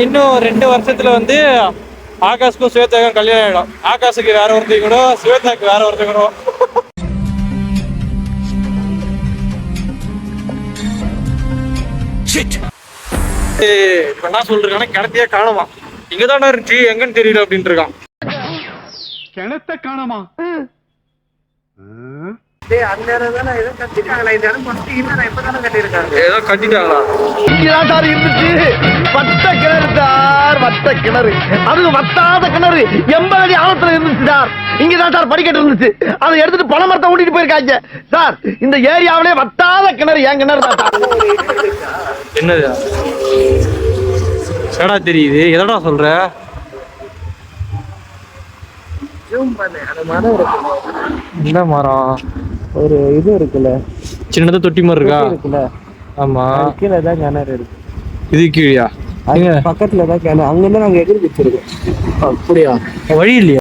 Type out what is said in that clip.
இன்னும் 2 வருஷத்துல வந்து ஆகாஷ்க்கும் ஸ்வேதாக்கும் கல்யாணம் ஆயிடும். ஆகாஷுக்கு வேற ஒருத்தங்க கூட, ஸ்வேதாக்கு வேற ஒருத்தங்க கூட. இப்ப என்ன சொல்றாங்கன்னா கிணத்தையே காணுமா, இங்கதானே இருந்துச்சு எங்கன்னு தெரியல அப்படின்ட்டு இருக்கான். கிணத்த காணமா? ஏதோ கட்டிட்டாங்களா? இங்கதான் சார் இருந்துச்சு வட்ட கிணறு சார், வட்ட கிணறு. அது வட்டாத கிணறு 80 அடி ஆழத்துல இருந்துச்சு சார். இங்கதான் சார் படிக்கட்டு இருந்துச்சு, அதை எடுத்துட்டு பண மரத்தை ஓட்டிட்டு போயிருக்காங்க சார். இந்த ஏரியாவிலே வட்டாத கிணறு என் கிணறு தான் சார். என்னது எடா தெரியுது, எதடா சொல்ற? இந்த மரம் ஒரு இது இருக்குல்ல, சின்னதா தொட்டி மாதிரி இருக்கா? இருக்குல்ல, ஆமா, கீழே தான் கிணறு இருக்கு. இது கீழயா? பக்கத்துல தான் கிணறு, அங்கிருந்து நாங்க எதிர்ப்பு வச்சிருக்கோம். அப்படியா? வழி இல்லையா?